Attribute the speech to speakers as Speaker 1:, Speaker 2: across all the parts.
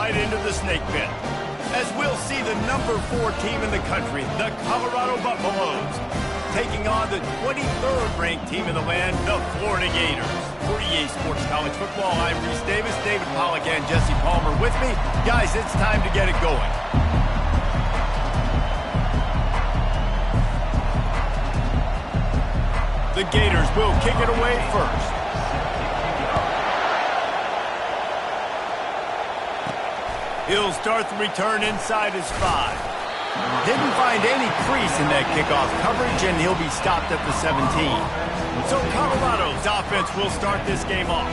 Speaker 1: right into the snake pit. As we'll see the number 4 team in the country, the Colorado Buffaloes, taking on the 23rd ranked team in the land, the Florida Gators. For EA Sports College Football, I'm Reese Davis, David Pollack, and Jesse Palmer with me. Guys, it's time to get it going. The Gators will kick it away first. He'll start the return inside his 5. Didn't find any crease in that kickoff coverage, and he'll be stopped at the 17. So Colorado's offense will start this game off.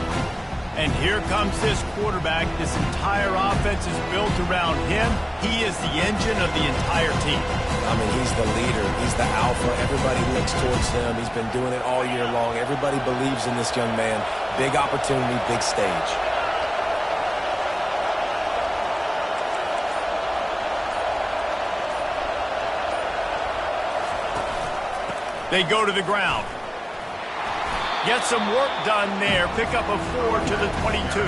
Speaker 1: And here comes this quarterback. This entire offense is built around him. He is the engine of the entire team.
Speaker 2: I mean, he's the leader. He's the alpha. Everybody looks towards him. He's been doing it all year long. Everybody believes in this young man. Big opportunity, big stage.
Speaker 1: They go to the ground. Get some work done there. Pick up a 4 to the 22.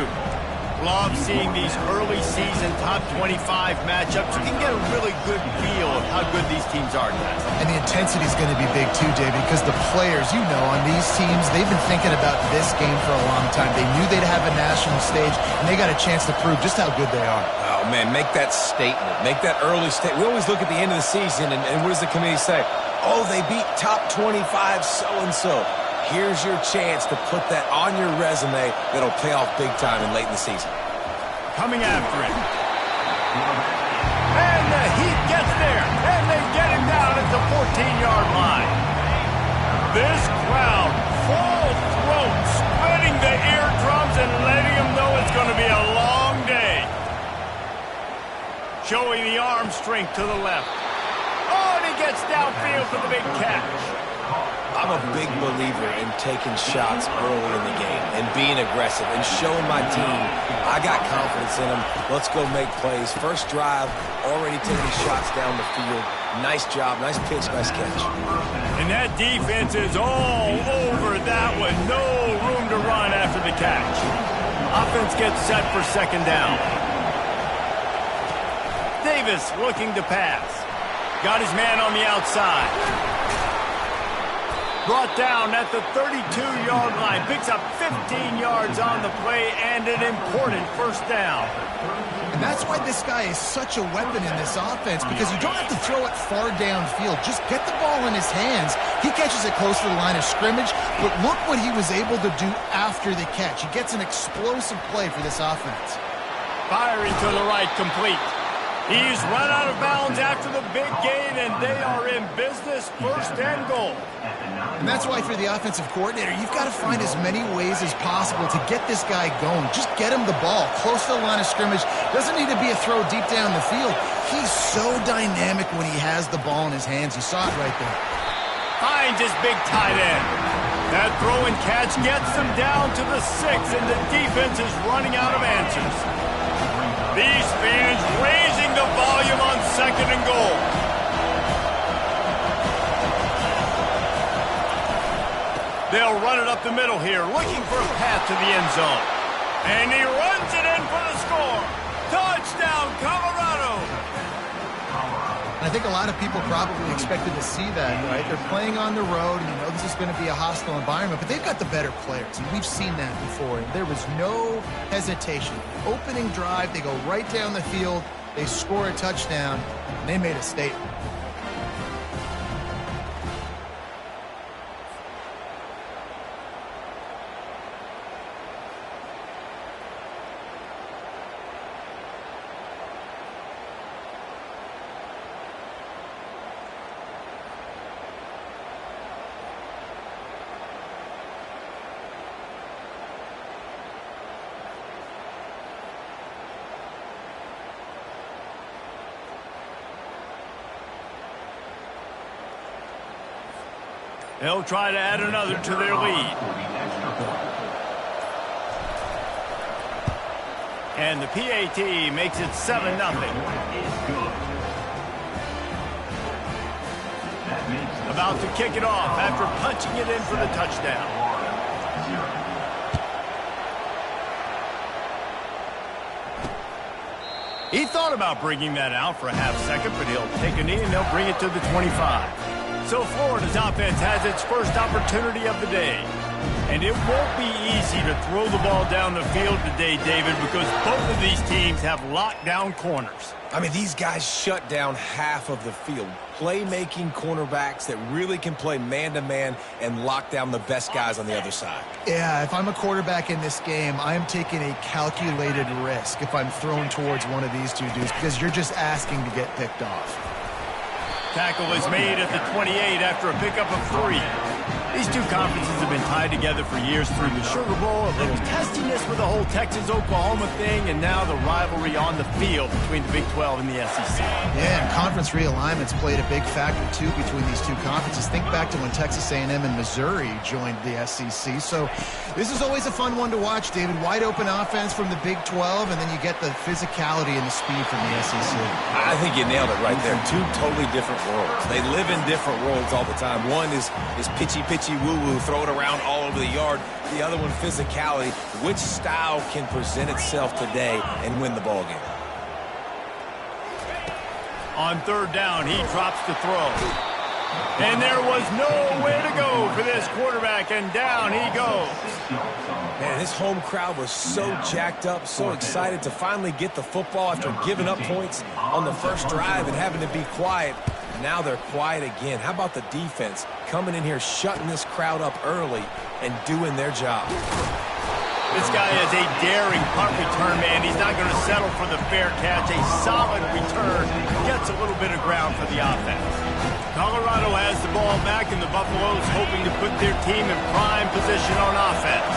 Speaker 1: Love seeing these early season top 25 matchups. You can get a really good feel of how good these teams are, guys.
Speaker 3: And the intensity is going to be big too, David, because the players, you know, on these teams, they've been thinking about this game for a long time. They knew they'd have a national stage, and they got a chance to prove just how good they are.
Speaker 2: Oh, man, make that statement. Make that early statement. We always look at the end of the season, and what does the committee say? Oh, they beat top 25 so-and-so. Here's your chance to put that on your resume that'll pay off big time and late in the season.
Speaker 1: Coming after him. And the Heat gets there, and they get him down at the 14-yard line. This crowd, full throat, splitting the eardrums and letting them know it's going to be a long day. Showing the arm strength to the left. Oh, and he gets downfield for the big catch.
Speaker 2: I'm a big believer in taking shots early in the game and being aggressive and showing my team I got confidence in them. Let's go make plays. First drive, already taking shots down the field. Nice job, nice pitch, nice catch.
Speaker 1: And that defense is all over that one. No room to run after the catch. Offense gets set for second down. Davis looking to pass. Got his man on the outside. Brought down at the 32-yard line. Picks up 15 yards on the play and an important first down.
Speaker 3: And that's why this guy is such a weapon in this offense, because you don't have to throw it far downfield. Just get the ball in his hands. He catches it close to the line of scrimmage, but look what he was able to do after the catch. He gets an explosive play for this offense.
Speaker 1: Firing to the right, complete. He's run out of bounds after the big gain, and they are in business, first and goal.
Speaker 3: And that's why for the offensive coordinator, you've got to find as many ways as possible to get this guy going. Just get him the ball close to the line of scrimmage. Doesn't need to be a throw deep down the field. He's so dynamic when he has the ball in his hands. You saw it right there.
Speaker 1: Finds his big tight end. That throw and catch gets them down to the 6, and the defense is running out of answers. These fans raising the volume on second and goal. They'll run it up the middle here, looking for a path to the end zone. And he runs it in for the score. Touchdown, Colorado!
Speaker 3: I think a lot of people probably expected to see that, right? They're playing on the road, and you know this is going to be a hostile environment, but they've got the better players, and we've seen that before. And there was no hesitation. Opening drive, they go right down the field, they score a touchdown, and they made a statement.
Speaker 1: They'll try to add another to their lead. And the PAT makes it 7-0. About to kick it off after punching it in for the touchdown. He thought about bringing that out for a half second, but he'll take a knee and they'll bring it to the 25. So Florida's offense has its first opportunity of the day. And it won't be easy to throw the ball down the field today, David, because both of these teams have lockdown corners.
Speaker 2: I mean, these guys shut down half of the field. Playmaking cornerbacks that really can play man-to-man and lock down the best guys on the other side.
Speaker 3: Yeah, if I'm a quarterback in this game, I am taking a calculated risk if I'm thrown towards one of these two dudes because you're just asking to get picked off.
Speaker 1: Tackle is made at the 28 after a pickup of 3. These two conferences have been tied together for years through the Sugar Bowl, a little testiness with the whole Texas-Oklahoma thing, and now the rivalry on the field between the Big 12 and the SEC.
Speaker 3: Yeah, and conference realignments played a big factor, too, between these two conferences. Think back to when Texas A&M and Missouri joined the SEC. So this is always a fun one to watch, David. Wide open offense from the Big 12, and then you get the physicality and the speed from the SEC.
Speaker 2: I think you nailed it right there. Two totally different worlds. They live in different worlds all the time. One is pitchy woo-woo, throw it around all over the yard. The other one, physicality. Which style can present itself today and win the ball game?
Speaker 1: On third down, he drops the throw. And there was nowhere to go for this quarterback, and down he goes.
Speaker 2: Man, this home crowd was so jacked up, so excited to finally get the football after giving up points on the first drive and having to be quiet. Now they're quiet again. How about the defense coming in here, shutting this crowd up early and doing their job?
Speaker 1: This guy is a daring punt return man. He's not going to settle for the fair catch. A solid return. Gets a little bit of ground for the offense. Colorado has the ball back, and the Buffaloes hoping to put their team in prime position on offense.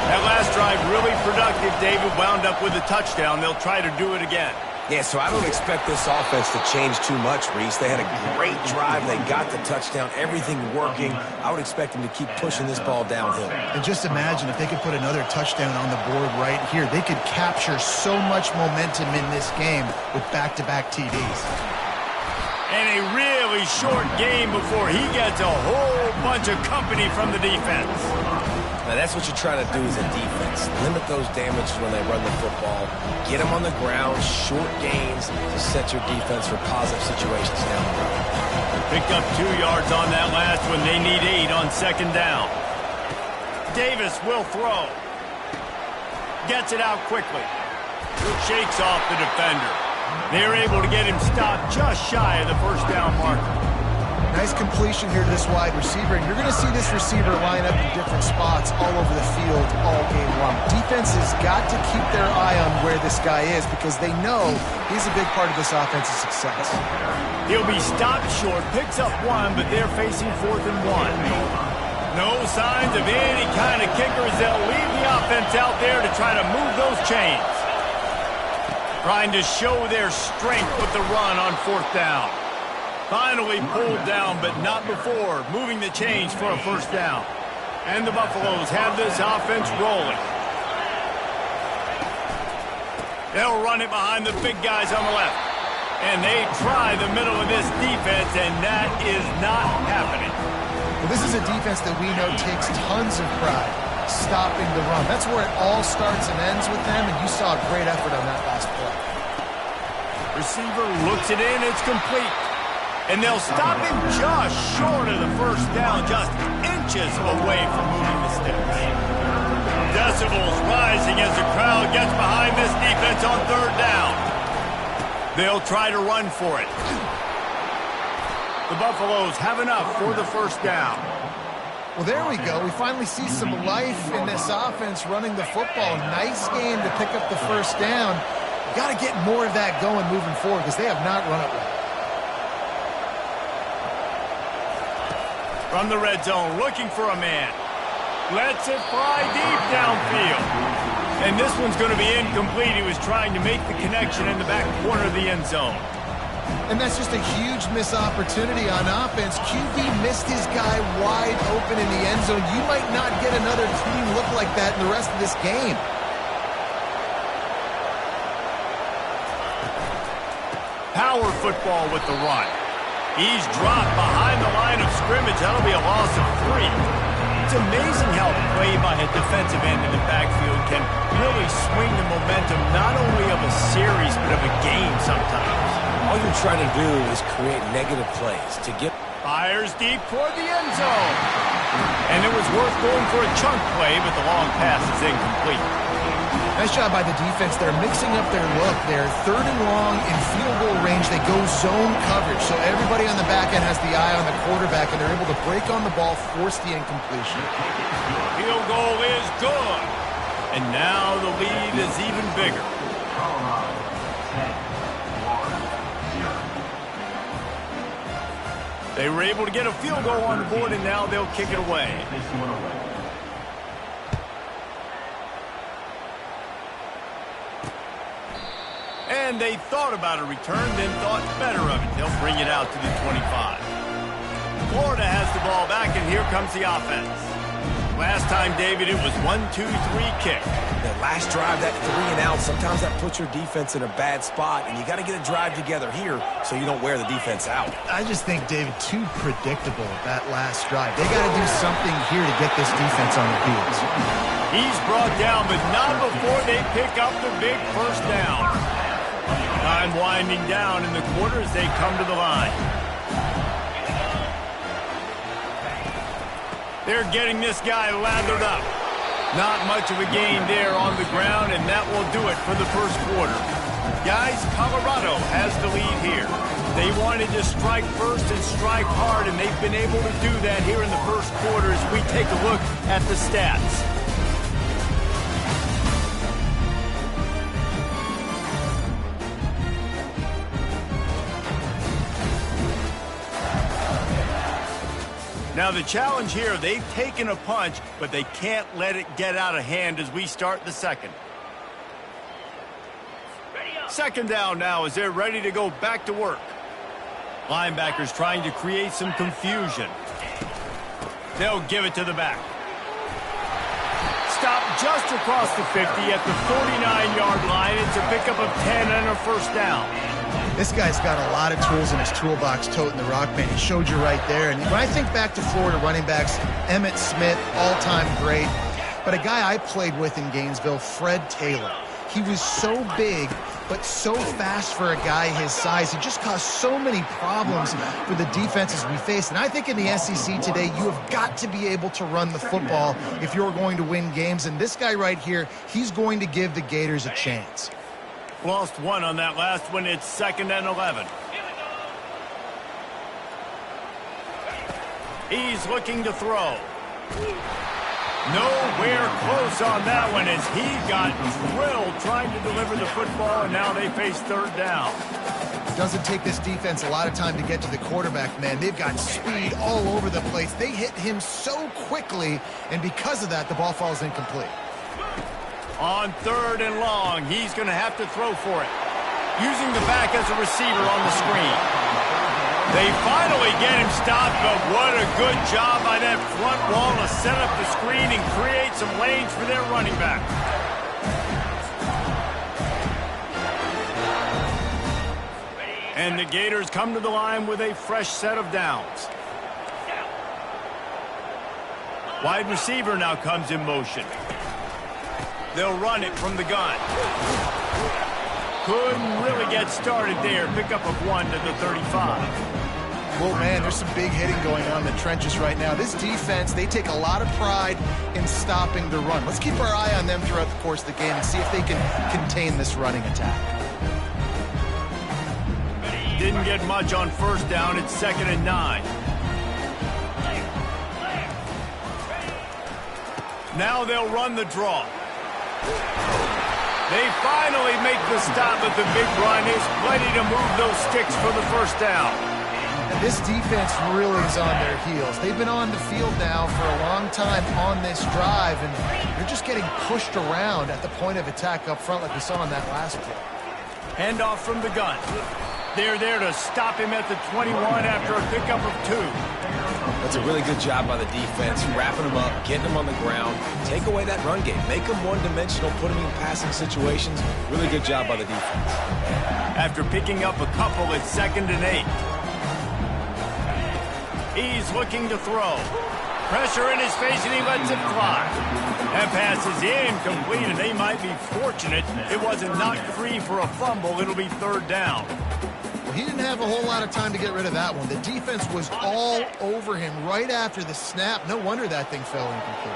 Speaker 1: That last drive really productive. David wound up with a touchdown. They'll try to do it again.
Speaker 2: Yeah, so I don't expect this offense to change too much, Reese. They had a great drive. They got the touchdown, everything working. I would expect them to keep pushing this ball downhill.
Speaker 3: And just imagine if they could put another touchdown on the board right here. They could capture so much momentum in this game with back-to-back TDs.
Speaker 1: And a really short game before he gets a whole bunch of company from the defense.
Speaker 2: Now, that's what you're trying to do as a defense. Limit those damages when they run the football. Get them on the ground, short gains to set your defense for positive situations down the road.
Speaker 1: Picked up 2 yards on that last one. They need 8 on second down. Davis will throw. Gets it out quickly. Shakes off the defender. They're able to get him stopped just shy of the first down marker.
Speaker 3: Nice completion here to this wide receiver, and you're going to see this receiver line up in different spots all over the field all game long. Defense has got to keep their eye on where this guy is because they know he's a big part of this offense's success.
Speaker 1: He'll be stopped short, picks up 1, but they're facing 4th and 1. No signs of any kind of kickers. They'll leave the offense out there to try to move those chains. Trying to show their strength with the run on 4th down. Finally pulled down, but not before moving the chains for a first down. And the Buffaloes have this offense rolling. They'll run it behind the big guys on the left. And they try the middle of this defense, and that is not happening.
Speaker 3: Well, this is a defense that we know takes tons of pride stopping the run. That's where it all starts and ends with them, and you saw a great effort on that last play.
Speaker 1: Receiver looks it in, it's complete. And they'll stop him just short of the first down, just inches away from moving the sticks. Decibels rising as the crowd gets behind this defense on third down. They'll try to run for it. The Buffaloes have enough for the first down.
Speaker 3: Well, there we go. We finally see some life in this offense running the football. Nice game to pick up the first down. Got to get more of that going moving forward because they have not run it well.
Speaker 1: From the red zone, looking for a man. Lets it fly deep downfield. And this one's going to be incomplete. He was trying to make the connection in the back corner of the end zone.
Speaker 3: And that's just a huge missed opportunity on offense. QB missed his guy wide open in the end zone. You might not get another clean look like that in the rest of this game.
Speaker 1: Power football with the run. He's dropped behind the line of scrimmage. That'll be a loss of 3. It's amazing how play by a defensive end in the backfield can really swing the momentum not only of a series but of a game sometimes.
Speaker 2: All you're trying to do is create negative plays to get...
Speaker 1: Fires deep toward the end zone. And it was worth going for a chunk play, but the long pass is incomplete.
Speaker 3: Nice job by the defense. They're mixing up their look. They're 3rd and long in field goal range. They go zone coverage. So everybody on the back end has the eye on the quarterback, and they're able to break on the ball, force the incompletion.
Speaker 1: Field goal is good. And now the lead is even bigger. They were able to get a field goal on the board, and now they'll kick it away. And they thought about a return, then thought better of it. They'll bring it out to the 25. Florida has the ball back, and here comes the offense. Last time, David, it was 1-2-3 kick.
Speaker 2: That last drive, that 3 and out, sometimes that puts your defense in a bad spot, and you got to get a drive together here so you don't wear the defense out.
Speaker 3: I just think, David, too predictable that last drive. They got to do something here to get this defense on the field.
Speaker 1: He's brought down, but not before they pick up the big first down. Time winding down in the quarter as they come to the line. They're getting this guy lathered up. Not much of a gain there on the ground, and that will do it for the first quarter. Guys, Colorado has the lead here. They wanted to strike first and strike hard, and they've been able to do that here in the first quarter as we take a look at the stats. Now the challenge here, they've taken a punch, but they can't let it get out of hand as we start the second. Second down now as they're ready to go back to work. Linebackers trying to create some confusion. They'll give it to the back. Stop just across the 50 at the 49-yard line. It's a pickup of 10 and a first down.
Speaker 3: This guy's got a lot of tools in his toolbox toting the rock, man. He showed you right there. And when I think back to Florida running backs, Emmitt Smith, all-time great. But a guy I played with in Gainesville, Fred Taylor. He was so big, but so fast for a guy his size. He just caused so many problems for the defenses we faced. And I think in the SEC today, you have got to be able to run the football if you're going to win games. And this guy right here, he's going to give the Gators a chance.
Speaker 1: Lost one on that last one. It's 2nd and 11. He's looking to throw. Nowhere close on that one as he got drilled trying to deliver the football, and now they face 3rd down.
Speaker 3: It doesn't take this defense a lot of time to get to the quarterback, man. They've got speed all over the place. They hit him so quickly, and because of that, the ball falls incomplete.
Speaker 1: On 3rd and long, he's going to have to throw for it. Using the back as a receiver on the screen. They finally get him stopped, but what a good job by that front wall to set up the screen and create some lanes for their running back. And the Gators come to the line with a fresh set of downs. Wide receiver now comes in motion. They'll run it from the gun. Couldn't really get started there. Pickup of 1 to the 35.
Speaker 3: Well, man, there's some big hitting going on in the trenches right now. This defense, they take a lot of pride in stopping the run. Let's keep our eye on them throughout the course of the game and see if they can contain this running attack.
Speaker 1: Didn't get much on first down. It's 2nd and 9. Now they'll run the draw. They finally make the stop, but the big run is plenty to move those sticks for the first down.
Speaker 3: And this defense really is on their heels. They've been on the field now for a long time on this drive, and they're just getting pushed around at the point of attack up front like we saw on that last play.
Speaker 1: Handoff from the gun. They're there to stop him at the 21 after a pickup of 2.
Speaker 2: That's a really good job by the defense, wrapping them up, getting them on the ground, take away that run game, make them one-dimensional, put them in passing situations. Really good job by the defense.
Speaker 1: After picking up a couple, it's 2nd and 8. He's looking to throw. Pressure in his face, and he lets it fly. That pass is incomplete, and they might be fortunate it wasn't knocked free for a fumble. It'll be third down.
Speaker 3: Well, he didn't have a whole lot of time to get rid of that one. The defense was all over him right after the snap. No wonder that thing fell incomplete.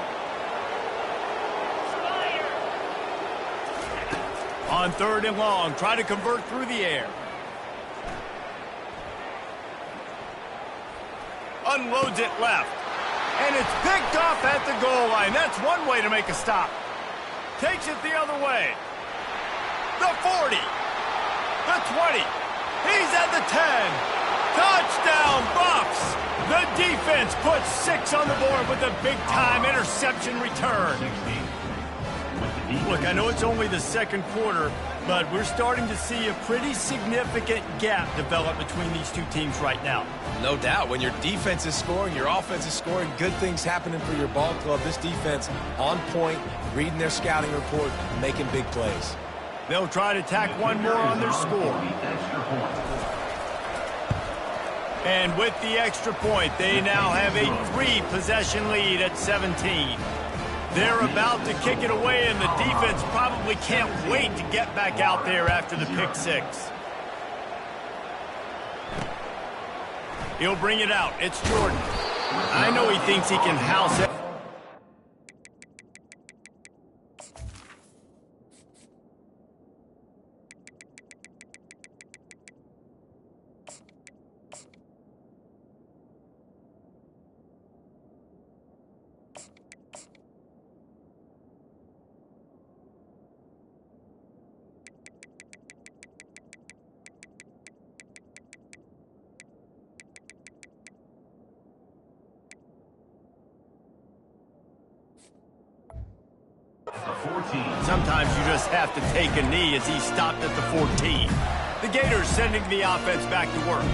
Speaker 1: On third and long, try to convert through the air. Unloads it left. And it's picked off at the goal line. That's one way to make a stop. Takes it the other way. The 40. The 20. He's at the 10. Touchdown, Buffs. The defense puts 6 on the board with a big-time interception return. Look, I know it's only the second quarter, but we're starting to see a pretty significant gap develop between these two teams right now.
Speaker 2: No doubt. When your defense is scoring, your offense is scoring, good things happening for your ball club. This defense on point, reading their scouting report, making big plays.
Speaker 1: They'll try to tack one more on their score. And with the extra point, they now have a 3-possession lead at 17. They're about to kick it away, and the defense probably can't wait to get back out there after the pick 6. He'll bring it out. It's Jordan. I know he thinks he can house it. Sometimes you just have to take a knee as he stopped at the 14. The Gators sending the offense back to work.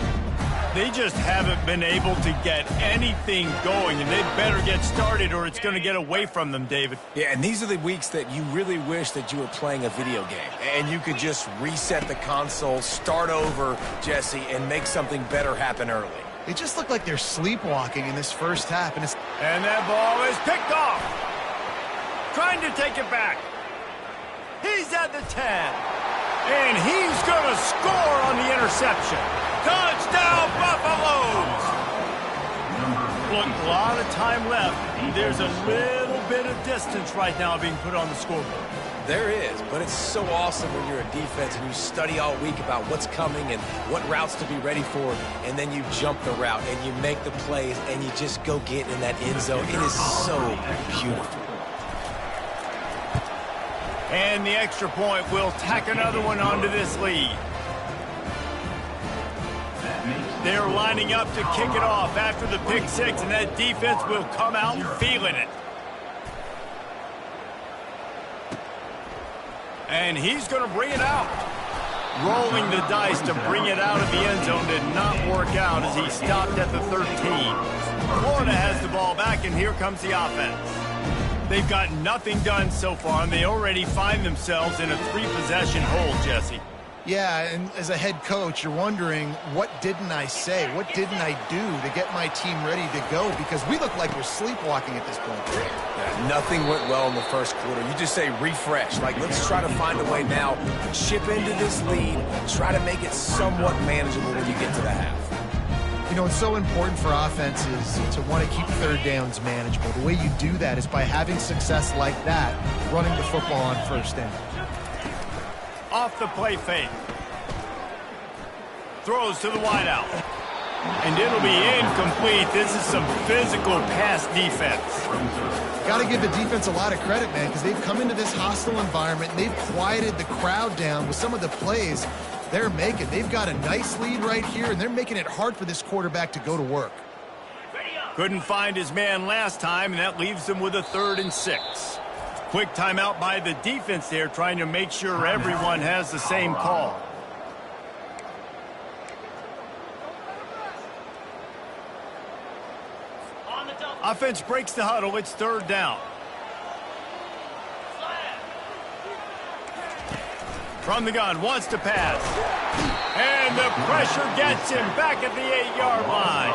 Speaker 1: They just haven't been able to get anything going, and they better get started or it's going to get away from them, David.
Speaker 2: Yeah, and these are the weeks that you really wish that you were playing a video game and you could just reset the console, start over, Jesse, and make something better happen early.
Speaker 3: They just look like they're sleepwalking in this first half.
Speaker 1: And that ball is picked off. Trying to take it back. He's at the 10. And he's going to score on the interception. Touchdown, Buffaloes! Look, a lot of time left. There's a little bit of distance right now being put on the scoreboard.
Speaker 2: There is, but it's so awesome when you're a defense and you study all week about what's coming and what routes to be ready for, and then you jump the route and you make the plays and you just go get in that end zone. It is so beautiful.
Speaker 1: And the extra point will tack another one onto this lead. They're lining up to kick it off after the pick 6, and that defense will come out feeling it. And he's going to bring it out. Rolling the dice to bring it out of the end zone did not work out as he stopped at the 13. Florida has the ball back, and here comes the offense. They've got nothing done so far, and they already find themselves in a 3-possession hole, Jesse.
Speaker 3: Yeah, and as a head coach, you're wondering, what didn't I say? What didn't I do to get my team ready to go? Because we look like we're sleepwalking at this point.
Speaker 2: Yeah, nothing went well in the first quarter. You just say refresh. Like, let's try to find a way now, chip into this lead, try to make it somewhat manageable when you get to the half.
Speaker 3: You know, it's so important for offenses to want to keep third downs manageable. The way you do that is by having success like that, running the football on first down.
Speaker 1: Off the play fake. Throws to the wideout. And it'll be incomplete. This is some physical pass defense.
Speaker 3: Got to give the defense a lot of credit, man, because they've come into this hostile environment, and they've quieted the crowd down with some of the plays they're making. They've got a nice lead right here, and they're making it hard for this quarterback to go to work.
Speaker 1: Couldn't find his man last time, and that leaves him with a 3rd and 6. Quick timeout by the defense there, trying to make sure everyone has the same call. Offense breaks the huddle. It's 3rd down. From the gun, wants to pass. And the pressure gets him back at the 8-yard line.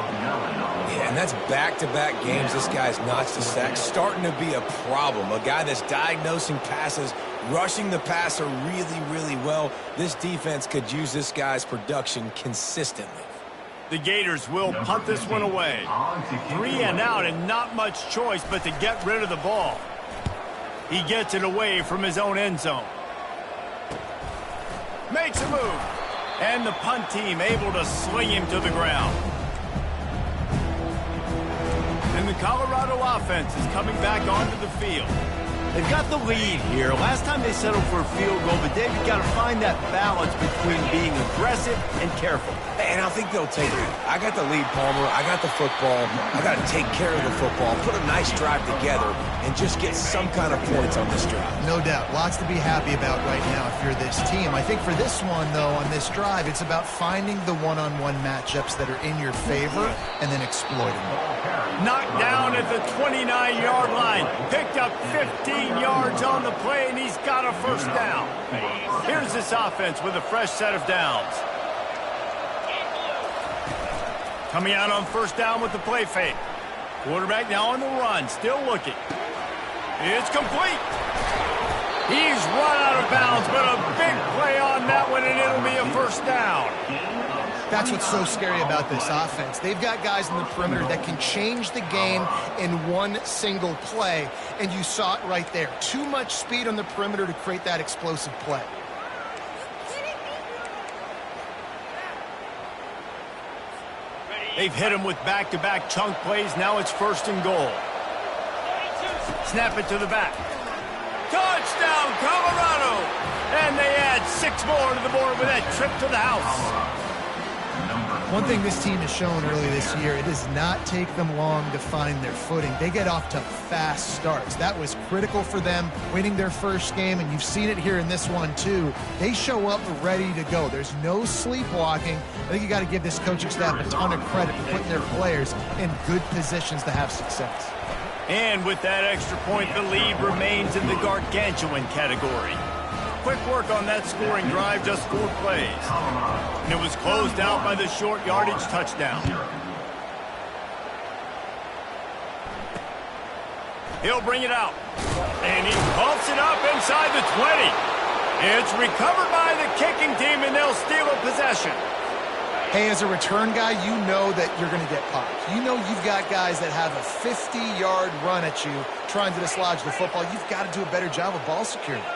Speaker 2: Yeah, And that's back-to-back games this guy's notched a sack. Starting to be a problem. A guy that's diagnosing passes, rushing the passer really, really well. This defense could use this guy's production consistently.
Speaker 1: The Gators will punt this one away. 3 and out and not much choice but to get rid of the ball. He gets it away from his own end zone. Makes a move. And the punt team able to sling him to the ground. And the Colorado offense is coming back onto the field. They've got the lead here. Last time they settled for a field goal, but David got to find that balance between being aggressive and careful.
Speaker 2: And I think they'll take it. I got the lead, Palmer. I got the football. I got to take care of the football, put a nice drive together, and just get some kind of points on this drive.
Speaker 3: No doubt. Lots to be happy about right now if you're this team. I think for this one, though, on this drive, it's about finding the one-on-one matchups that are in your favor and then exploiting them.
Speaker 1: Knocked down at the 29-yard line. Picked up 15 yards on the play, and he's got a first down. Here's this offense with a fresh set of downs. Coming out on first down with the play fake. Quarterback now on the run, still looking. It's complete. He's run out of bounds, but a big play on that one, and it'll be a first down.
Speaker 3: That's what's so scary about this offense. They've got guys in the perimeter that can change the game in one single play, and you saw it right there. Too much speed on the perimeter to create that explosive play.
Speaker 1: They've hit him with back-to-back chunk plays. Now it's first and goal. Snap it to the back. Touchdown, Colorado! And they add 6 more to the board with that trip to the house.
Speaker 3: One thing this team has shown early this year, it does not take them long to find their footing. They get off to fast starts. That was critical for them winning their first game, and you've seen it here in this one too. They show up ready to go. There's no sleepwalking. I think you got to give this coaching staff a ton of credit for putting their players in good positions to have success.
Speaker 1: And with that extra point, the lead remains in the gargantuan category. Quick work on that scoring drive, just 4 plays. And it was closed out by the short yardage touchdown. He'll bring it out. And he bumps it up inside the 20. It's recovered by the kicking team, and they'll steal a possession.
Speaker 3: Hey, as a return guy, you know that you're going to get popped. You know you've got guys that have a 50-yard run at you trying to dislodge the football. You've got to do a better job of ball security.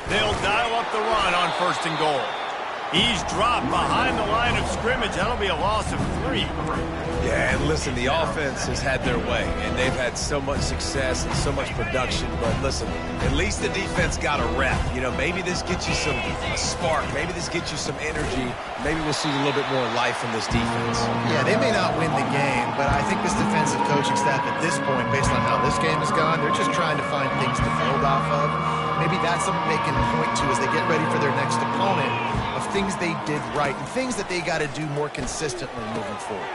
Speaker 1: They'll dial up the run on first and goal. He's dropped behind the line of scrimmage. That'll be a loss of 3.
Speaker 2: Yeah, and listen, the offense has had their way, and they've had so much success and so much production. But listen, at least the defense got a rep. You know, maybe this gets you a spark. Maybe this gets you some energy. Maybe we'll see a little bit more life from this defense.
Speaker 3: Yeah, they may not win the game, but I think this defensive coaching staff at this point, based on how this game has gone, they're just trying to find things to build off of. Maybe that's something they can point to as they get ready for their next opponent, of things they did right and things that they got to do more consistently moving forward.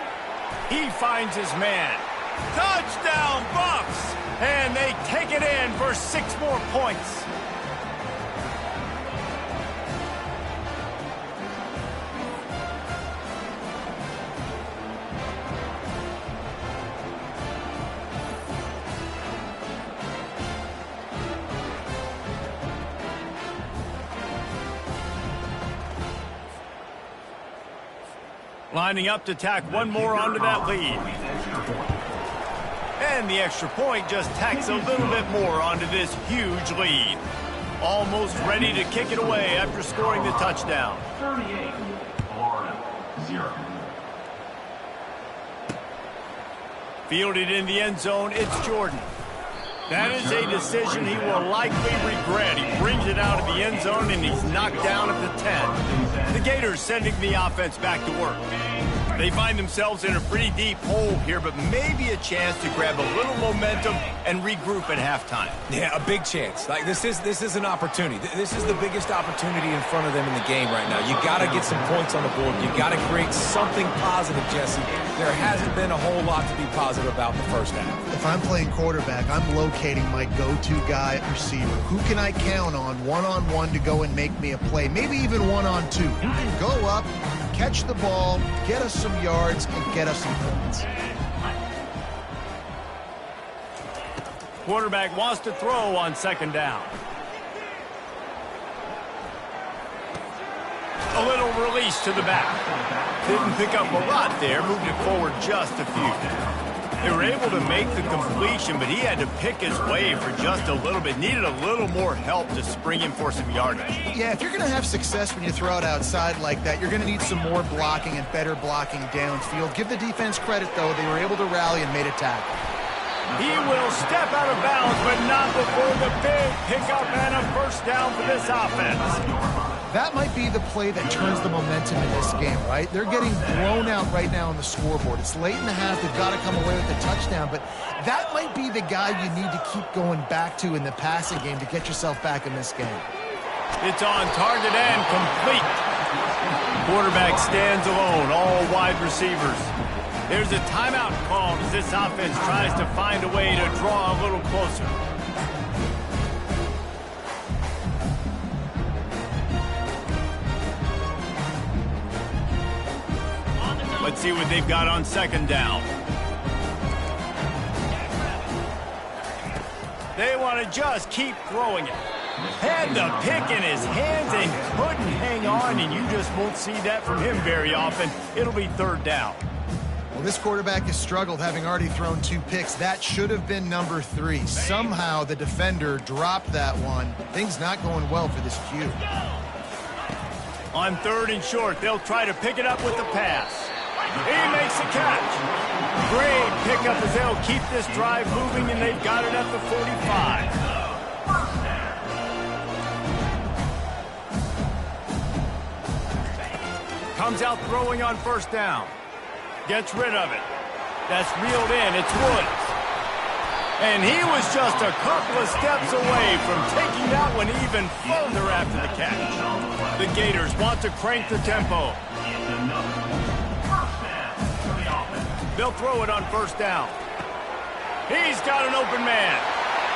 Speaker 1: He finds his man. Touchdown, Bucks! And they take it in for 6 more points. Lining up to tack one more onto that lead. And the extra point just tacks a little bit more onto this huge lead. Almost ready to kick it away after scoring the touchdown.
Speaker 4: 38, Florida, 0.
Speaker 1: Fielded in the end zone, it's Jordan. That is a decision he will likely regret. He brings it out of the end zone, and he's knocked down at the 10. The Gators sending the offense back to work. They find themselves in a pretty deep hole here, but maybe a chance to grab a little momentum and regroup at halftime.
Speaker 2: Yeah, a big chance. Like this is an opportunity. This is the biggest opportunity in front of them in the game right now. You got to get some points on the board. You got to create something positive, Jesse. There hasn't been a whole lot to be positive about in the first half.
Speaker 3: If I'm playing quarterback, I'm locating my go-to guy at receiver. Who can I count on one-on-one to go and make me a play? Maybe even one-on-two. Who can go up, catch the ball, get us some yards, and get us some points.
Speaker 1: Quarterback wants to throw on second down. A little release to the back. Didn't pick up a lot there, moved it forward just a few. They were able to make the completion, but he had to pick his way for just a little bit. Needed a little more help to spring him for some yardage.
Speaker 3: Yeah, if you're going to have success when you throw it outside like that, you're going to need some more blocking and better blocking downfield. Give the defense credit, though. They were able to rally and made a tackle.
Speaker 1: He will step out of bounds, but not before the big pickup and a first down for this offense.
Speaker 3: That might be the play that turns the momentum in this game, right? They're getting blown out right now on the scoreboard. It's late in the half. They've got to come away with a touchdown, but that might be the guy you need to keep going back to in the passing game to get yourself back in this game.
Speaker 1: It's on target and complete. Quarterback stands alone, all wide receivers. There's a timeout called as this offense tries to find a way to draw a little closer. Let's see what they've got on second down. They want to just keep throwing it. Had the pick in his hands and couldn't hang on, and you just won't see that from him very often. It'll be third down.
Speaker 3: Well, this quarterback has struggled, having already thrown 2 picks. That should have been number 3. Somehow the defender dropped that one. Things not going well for this Q.
Speaker 1: On third and short, they'll try to pick it up with the pass. He makes the catch. Great pickup as they'll keep this drive moving, and they've got it at the 45. Comes out throwing on first down. Gets rid of it. That's reeled in. It's Woods. And he was just a couple of steps away from taking that one even further after the catch. The Gators want to crank the tempo. They'll throw it on first down. He's got an open man.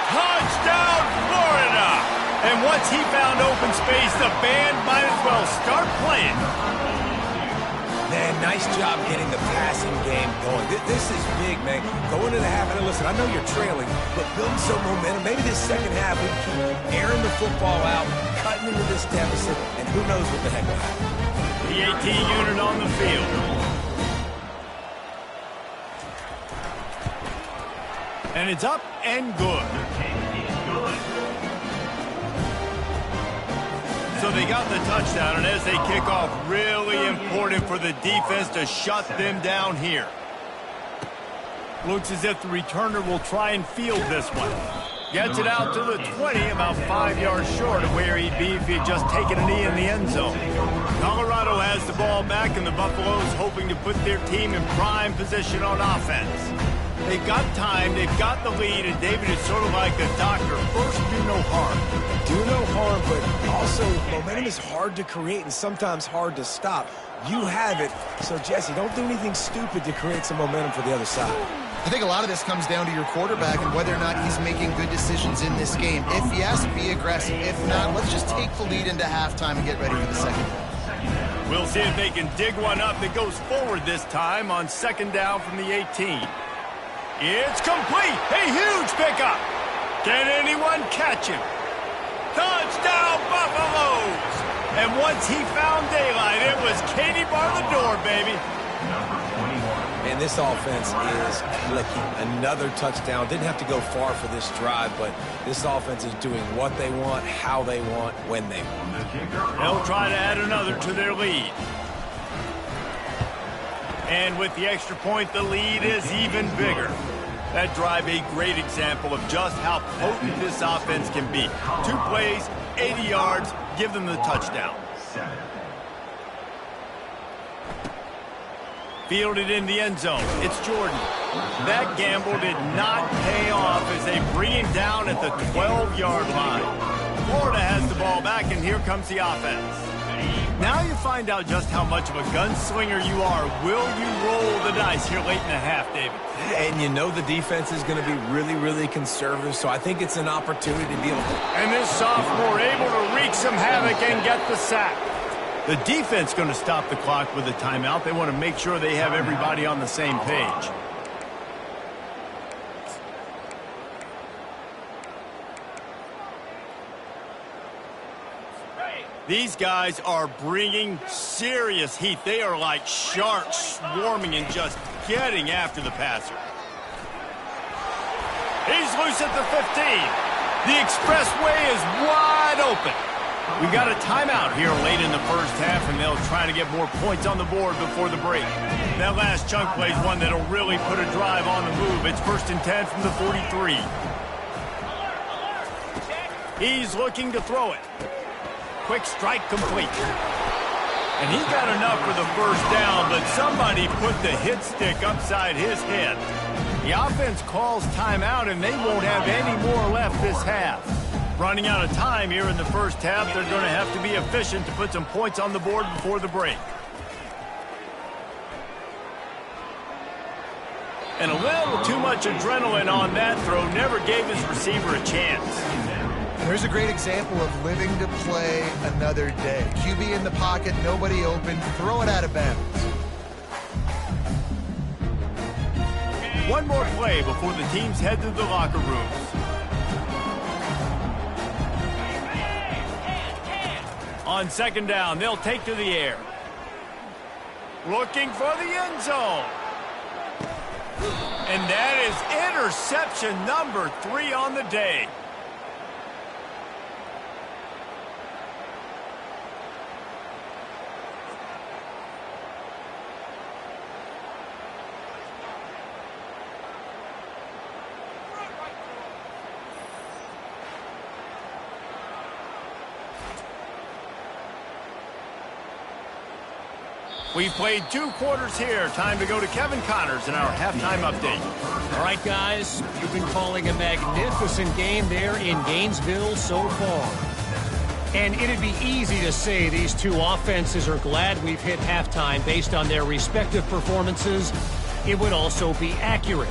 Speaker 1: Touchdown, Florida! And once he found open space, the band might as well start playing.
Speaker 2: Man, nice job getting the passing game going. This is big, man. Going into the half, and listen, I know you're trailing, but building some momentum. Maybe this second half we can keep airing the football out, cutting into this deficit, and who knows what the heck will happen.
Speaker 1: The 18 unit on the field. And it's up and good. So they got the touchdown, and as they kick off, really important for the defense to shut them down here. Looks as if the returner will try and field this one. Gets it out to the 20, about 5 yards short of where he'd be if he had just taken a knee in the end zone. Colorado has the ball back, and the Buffaloes hoping to put their team in prime position on offense. They've got time, they've got the lead, and David is sort of like a doctor. First, do no harm.
Speaker 2: Do no harm, but also momentum is hard to create and sometimes hard to stop. You have it, so Jesse, don't do anything stupid to create some momentum for the other side.
Speaker 3: I think a lot of this comes down to your quarterback and whether or not he's making good decisions in this game. If yes, be aggressive. If not, let's just take the lead into halftime and get ready for the second half.
Speaker 1: We'll see if they can dig one up that goes forward this time on second down from the 18. It's complete. A huge pickup. Can anyone catch him? Touchdown, Buffaloes! And once he found daylight, it was Katie bar the door, baby.
Speaker 2: And this offense is clicking. Another touchdown. Didn't have to go far for this drive, but this offense is doing what they want, how they want, when they want.
Speaker 1: They'll try to add another to their lead. And with the extra point, the lead is even bigger. That drive, a great example of just how potent this offense can be. 2 plays, 80 yards, give them the touchdown. Fielded in the end zone. It's Jordan. That gamble did not pay off as they bring him down at the 12-yard line. Florida has the ball back, and here comes the offense. Now you find out just how much of a gunslinger you are. Will you roll the dice here late in the half, David?
Speaker 2: And you know the defense is going to be really, really conservative, so I think it's an opportunity to be able to...
Speaker 1: And this sophomore able to wreak some havoc and get the sack. The defense going to stop the clock with a timeout. They want to make sure they have everybody on the same page. These guys are bringing serious heat. They are like sharks swarming and just getting after the passer. He's loose at the 15. The expressway is wide open. We've got a timeout here late in the first half, and they'll try to get more points on the board before the break. That last chunk play is one that'll really put a drive on the move. It's 1st and 10 from the 43. He's looking to throw it. Quick strike complete. And he got enough for the first down, but somebody put the hit stick upside his head. The offense calls timeout, and they won't have any more left this half. Running out of time here in the first half, they're going to have to be efficient to put some points on the board before the break. And a little too much adrenaline on that throw never gave his receiver a chance.
Speaker 3: There's a great example of living to play another day. QB in the pocket, nobody open, throw it out of bounds.
Speaker 1: One more play before the teams head to the locker rooms. On 2nd down, they'll take to the air. Looking for the end zone. And that is interception number 3 on the day. We've played 2 quarters here. Time to go to Kevin Connors in our halftime update.
Speaker 5: All right, guys, you've been calling a magnificent game there in Gainesville so far. And it'd be easy to say these two offenses are glad we've hit halftime based on their respective performances. It would also be accurate.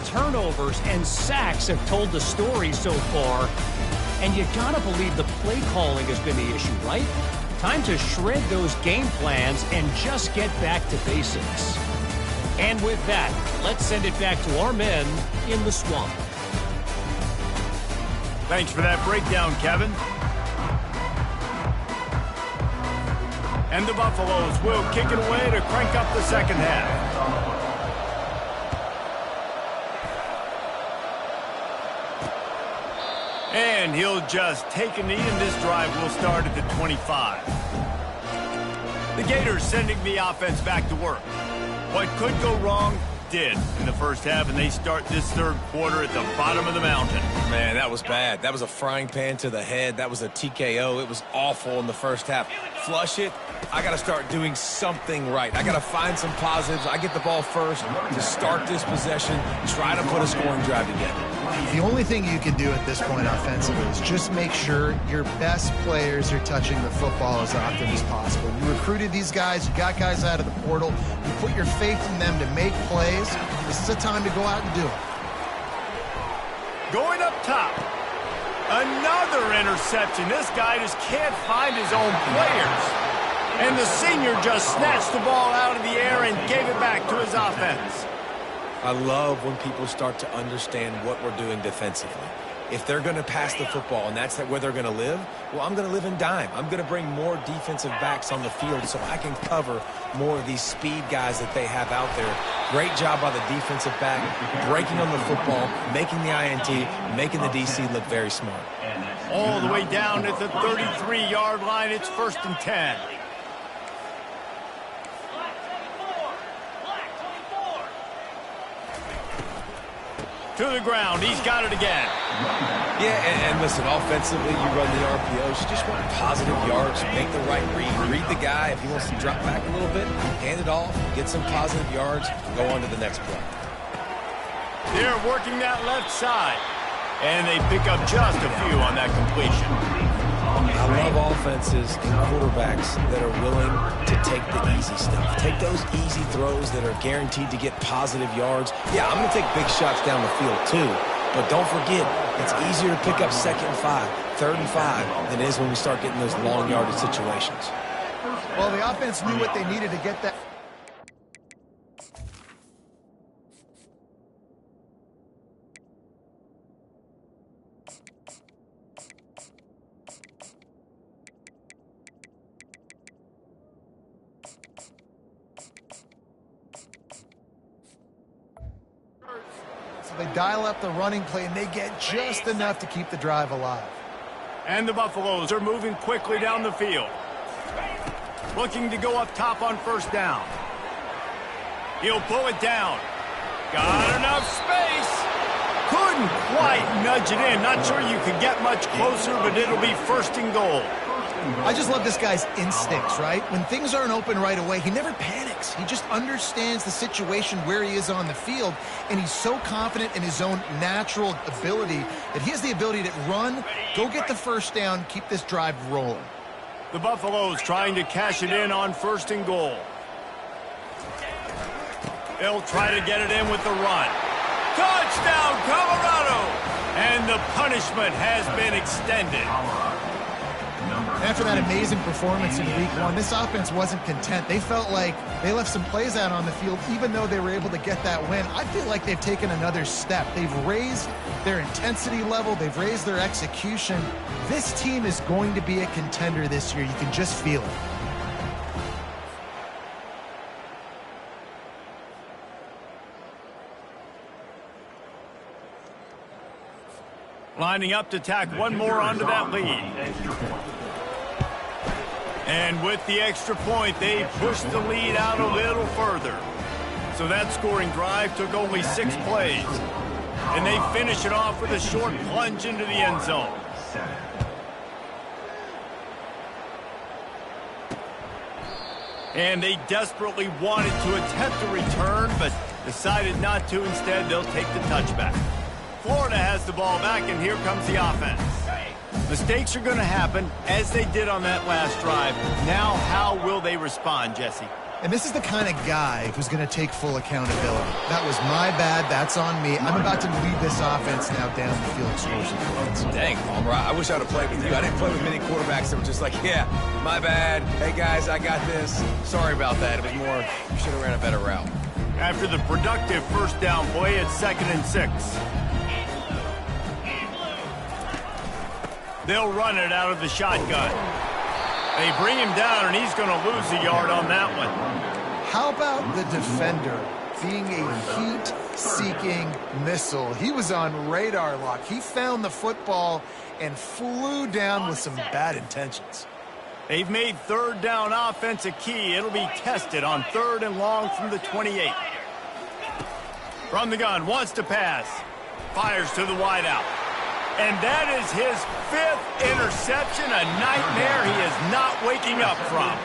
Speaker 5: Turnovers and sacks have told the story so far. And you gotta believe the play calling has been the issue, right? Time to shred those game plans and just get back to basics. And with that, let's send it back to our men in the swamp.
Speaker 1: Thanks for that breakdown, Kevin. And the Buffaloes will kick it away to crank up the second half. And he'll just take a knee, and this drive will start at the 25. The Gators sending the offense back to work. What could go wrong did in the first half, and they start this 3rd quarter at the bottom of the mountain.
Speaker 2: Man, that was bad. That was a frying pan to the head. That was a TKO. It was awful in the first half. Flush it. I got to start doing something right. I got to find some positives. I get the ball first to start this possession, try to put a scoring drive together.
Speaker 3: The only thing you can do at this point offensively is just make sure your best players are touching the football as often as possible. You recruited these guys, you got guys out of the portal, you put your faith in them to make plays. This is a time to go out and do it.
Speaker 1: Going up top. Another interception. This guy just can't find his own players. And the senior just snatched the ball out of the air and gave it back to his offense.
Speaker 2: I love when people start to understand what we're doing defensively. If they're going to pass the football and that's where they're going to live, well, I'm going to live in dime. I'm going to bring more defensive backs on the field so I can cover more of these speed guys that they have out there. Great job by the defensive back, breaking on the football, making the INT, making the DC look very smart.
Speaker 1: All the way down at the 33-yard line, it's 1st and 10. To the ground. He's got it again.
Speaker 2: Yeah, and listen, offensively, you run the RPOs. You just want positive yards, make the right read. Read the guy. If he wants to drop back a little bit, hand it off, get some positive yards, go on to the next play.
Speaker 1: They're working that left side. And they pick up just a few on that completion.
Speaker 2: I love offenses and quarterbacks that are willing to take the easy stuff. Take those easy throws that are guaranteed to get positive yards. Yeah, I'm going to take big shots down the field too. But don't forget, it's easier to pick up 2nd and 5, 3rd and 5 than it is when we start getting those long yardage situations.
Speaker 3: Well, the offense knew what they needed to get that. So they dial up the running play, and they get just enough to keep the drive alive.
Speaker 1: And the Buffaloes are moving quickly down the field. Looking to go up top on first down. He'll pull it down. Got enough space. Couldn't quite nudge it in. Not sure you could get much closer, but it'll be first and goal.
Speaker 3: I just love this guy's instincts, right? When things aren't open right away, he never panics. He just understands the situation where he is on the field, and he's so confident in his own natural ability that he has the ability to run, go get the first down, keep this drive rolling.
Speaker 1: The Buffaloes trying to cash it in on first and goal. They'll try to get it in with the run. Touchdown, Colorado! And the punishment has been extended.
Speaker 3: After that amazing performance in Week 1, this offense wasn't content. They felt like they left some plays out on the field, even though they were able to get that win. I feel like they've taken another step. They've raised their intensity level. They've raised their execution. This team is going to be a contender this year. You can just feel it.
Speaker 1: Lining up to tack one more onto that lead. And with the extra point, they pushed the lead out a little further. So that scoring drive took only 6 plays. And they finish it off with a short plunge into the end zone. And they desperately wanted to attempt a return, but decided not to. Instead, they'll take the touchback. Florida has the ball back, and here comes the offense. Mistakes are going to happen, as they did on that last drive. Now, how will they respond, Jesse?
Speaker 3: And this is the kind of guy who's going to take full accountability. That was my bad. That's on me. I'm about to lead this offense now down the field extortion points.
Speaker 2: Dang, Palmer, I wish I would have played with you. I didn't play with many quarterbacks that were just like, yeah, my bad. Hey, guys, I got this. Sorry about that. It was more, you should have ran a better route.
Speaker 1: After the productive first down play, it's 2nd and 6. They'll run it out of the shotgun. They bring him down, and he's going to lose a yard on that one.
Speaker 3: How about the defender being a heat-seeking missile? He was on radar lock. He found the football and flew down with some bad intentions.
Speaker 1: They've made third down offense a key. It'll be tested on 3rd and long from the 28. From the gun, wants to pass. Fires to the wideout. And that is his 5th interception, a nightmare he is not waking up from.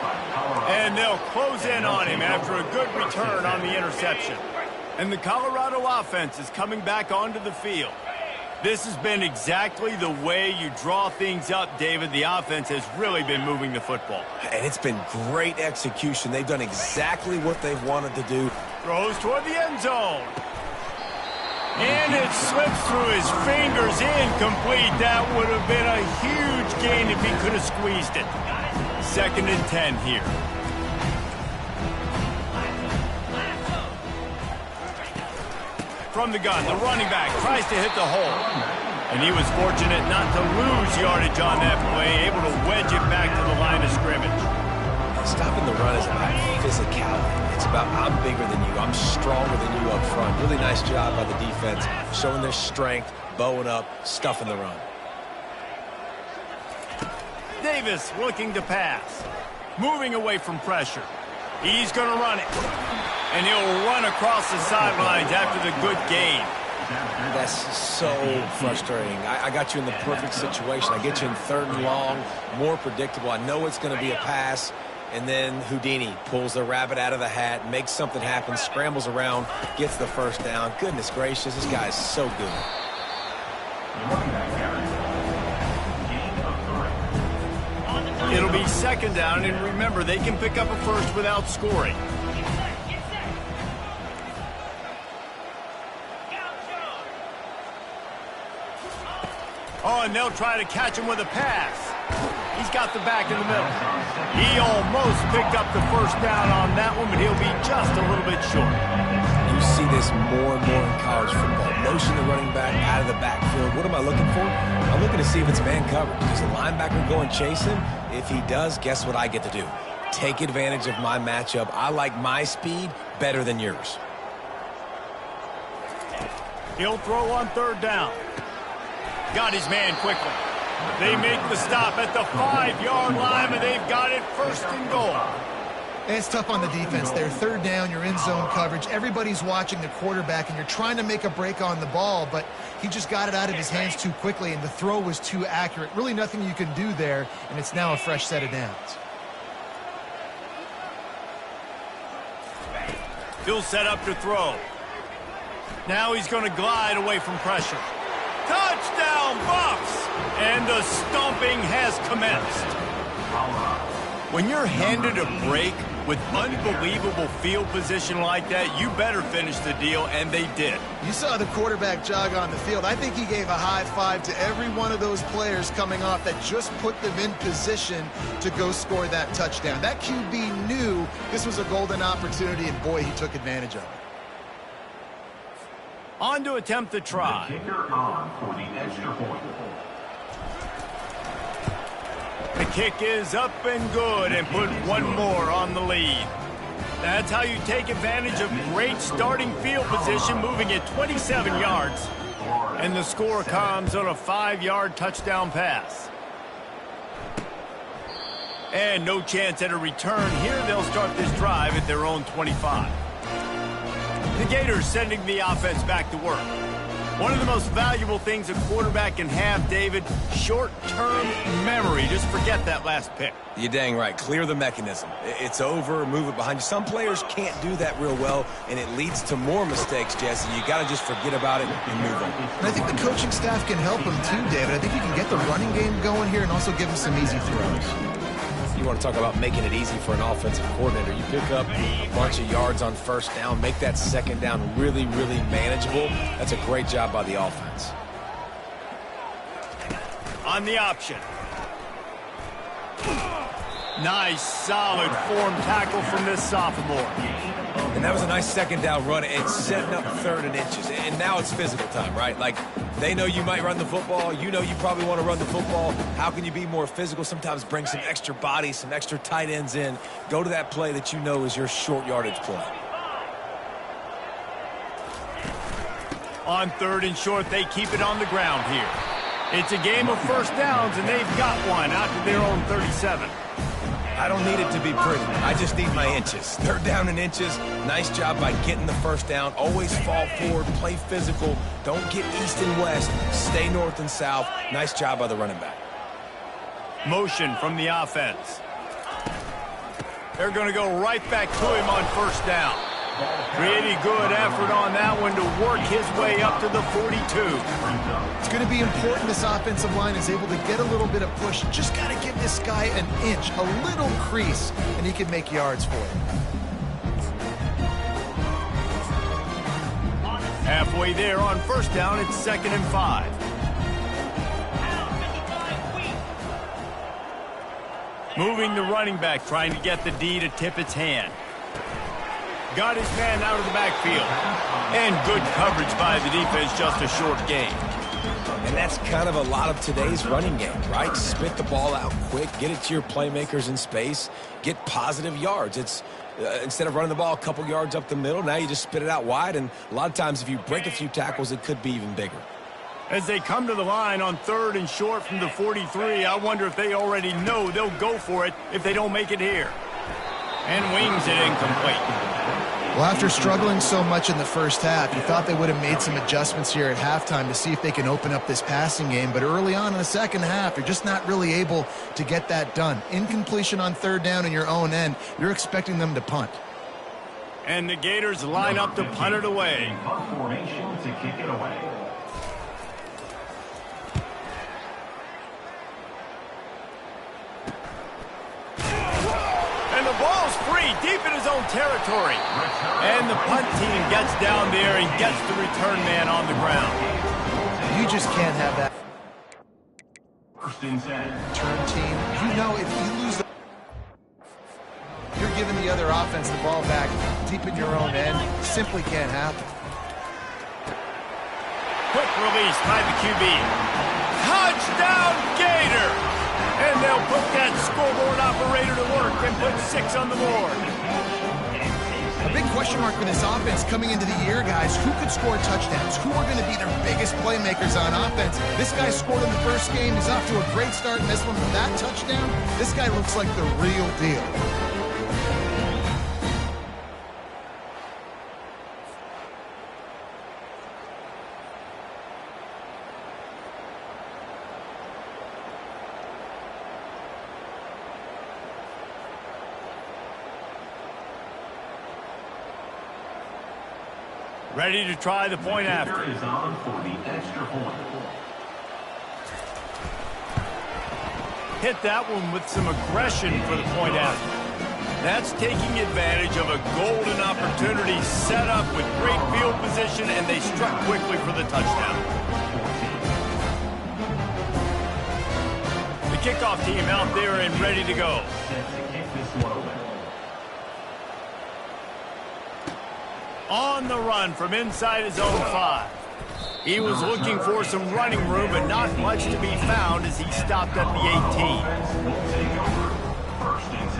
Speaker 1: And they'll close in on him after a good return on the interception. And the Colorado offense is coming back onto the field. This has been exactly the way you draw things up, David. The offense has really been moving the football.
Speaker 2: And it's been great execution. They've done exactly what they've wanted to do.
Speaker 1: Throws toward the end zone. And it slips through his fingers, incomplete. That would have been a huge gain if he could have squeezed it. 2nd and 10 here. From the gun, the running back tries to hit the hole. And he was fortunate not to lose yardage on that play, able to wedge it back to the line of scrimmage.
Speaker 2: Stopping the run is about physicality. It's about I'm bigger than you. I'm stronger than you up front. Really nice job by the defense, showing their strength, bowing up, stuffing the run.
Speaker 1: Davis looking to pass. Moving away from pressure. He's going to run it. And he'll run across the sidelines after the good gain.
Speaker 2: That's so frustrating. I got you in the perfect situation. I get you in 3rd and long, more predictable. I know it's going to be a pass. And then Houdini pulls the rabbit out of the hat, makes something happen, scrambles around, gets the first down. Goodness gracious, this guy is so good.
Speaker 1: It'll be 2nd down, and remember, they can pick up a first without scoring. On and they'll try to catch him with a pass. He's got the back in the middle. He almost picked up the first down on that one, but he'll be just a little bit short.
Speaker 2: You see this more and more in college football. Motion the running back out of the backfield. What am I looking for? I'm looking to see if it's man coverage. Does the linebacker go and chase him? If he does, guess what I get to do? Take advantage of my matchup. I like my speed better than yours.
Speaker 1: He'll throw on third down. Got his man quickly. They make the stop at the 5-yard line, and they've got it first and goal.
Speaker 3: And it's tough on the defense there. Third down, you're in zone coverage. Everybody's watching the quarterback, and you're trying to make a break on the ball, but he just got it out of his hands too quickly, and the throw was too accurate. Really nothing you can do there, and it's now a fresh set of downs.
Speaker 1: He'll set up to throw. Now he's going to glide away from pressure. Touchdown, Buffs! And the stomping has commenced. When you're handed a break with unbelievable field position like that, you better finish the deal, and they did.
Speaker 3: You saw the quarterback jog on the field. I think he gave a high five to every one of those players coming off that just put them in position to go score that touchdown. That QB knew this was a golden opportunity, and boy, he took advantage of it.
Speaker 1: On to attempt the try.
Speaker 4: The kicker on for the extra point.
Speaker 1: The kick is up and good and put one more on the lead. That's how you take advantage of great starting field position, moving at 27 yards. And the score comes on a 5-yard touchdown pass. And no chance at a return here. They'll start this drive at their own 25. The Gators sending the offense back to work. One of the most valuable things a quarterback can have, David, short-term memory. Just forget that last pick.
Speaker 2: You're dang right. Clear the mechanism. It's over, move it behind you. Some players can't do that real well, and it leads to more mistakes, Jesse. You got to just forget about it and move on.
Speaker 3: And I think the coaching staff can help him too, David. I think you can get the running game going here and also give him some easy throws.
Speaker 2: You want to talk about making it easy for an offensive coordinator. You pick up a bunch of yards on first down, make that second down really, really manageable. That's a great job by the offense.
Speaker 1: On the option. Nice, solid form tackle from this sophomore.
Speaker 2: And that was a nice second down run and setting up third and inches. And now it's physical time, right? Like, they know you might run the football. You know you probably want to run the football. How can you be more physical? Sometimes bring some extra body, some extra tight ends in. Go to that play that you know is your short yardage play.
Speaker 1: On third and short, they keep it on the ground here. It's a game of first downs, and they've got one out to their own 37.
Speaker 2: I don't need it to be pretty. I just need my inches. Third down and inches. Nice job by getting the first down. Always fall forward, play physical. Don't get east and west. Stay north and south. Nice job by the running back.
Speaker 1: Motion from the offense. They're going to go right back to him on first down. Pretty good effort on that one to work his way up to the 42.
Speaker 3: It's going to be important this offensive line is able to get a little bit of push. Just got to give this guy an inch, a little crease, and he can make yards for it.
Speaker 1: Halfway there on first down, it's 2nd and 5. Moving the running back, trying to get the D to tip its hand. Got his man out of the backfield. And good coverage by the defense, just a short gain.
Speaker 2: And that's kind of a lot of today's running game, right? Spit the ball out quick, get it to your playmakers in space, get positive yards. It's instead of running the ball a couple yards up the middle, now you just spit it out wide, and a lot of times if you break a few tackles, it could be even bigger.
Speaker 1: As they come to the line on third and short from the 43, I wonder if they already know they'll go for it if they don't make it here. And wings it incomplete.
Speaker 3: Well, after struggling so much in the first half, you thought they would have made some adjustments here at halftime to see if they can open up this passing game. But early on in the second half, you're just not really able to get that done. Incompletion on third down in your own end, you're expecting them to punt.
Speaker 1: And the Gators line up to punt it away.
Speaker 4: Punt formation to kick it away.
Speaker 1: And the ball's free, deep in his own territory. And the punt team gets down there and gets the return man on the ground.
Speaker 3: You just can't have that.
Speaker 4: First and 10.
Speaker 3: Turn team. You know, if you lose you're giving the other offense the ball back deep in your own end. Simply can't happen.
Speaker 1: Quick release by the QB. Touchdown, Gator! And they'll put that scoreboard operator to work and put 6 on the board.
Speaker 3: A big question mark for this offense coming into the year, guys. Who could score touchdowns? Who are going to be their biggest playmakers on offense? This guy scored in the first game. He's off to a great start in this one. For that touchdown, this guy looks like the real deal.
Speaker 1: Ready to try the point after.
Speaker 4: Kicker is on for the extra point.
Speaker 1: Hit that one with some aggression for the point after. That's taking advantage of a golden opportunity set up with great field position, and they struck quickly for the touchdown. The kickoff team out there and ready to go.
Speaker 4: Set to kick this one away.
Speaker 1: On the run from inside his own 5. He was looking for some running room, but not much to be found as he stopped at the 18.
Speaker 4: Offense will take over. First and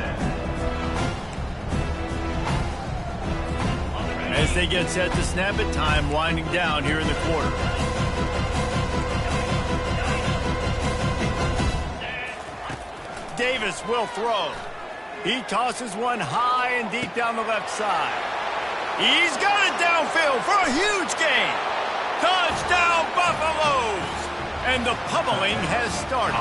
Speaker 4: 10.
Speaker 1: As they get set to snap it, time winding down here in the quarter. Davis will throw. He tosses one high and deep down the left side. He's got it downfield for a huge gain. Touchdown, Buffaloes! And the pummeling has started.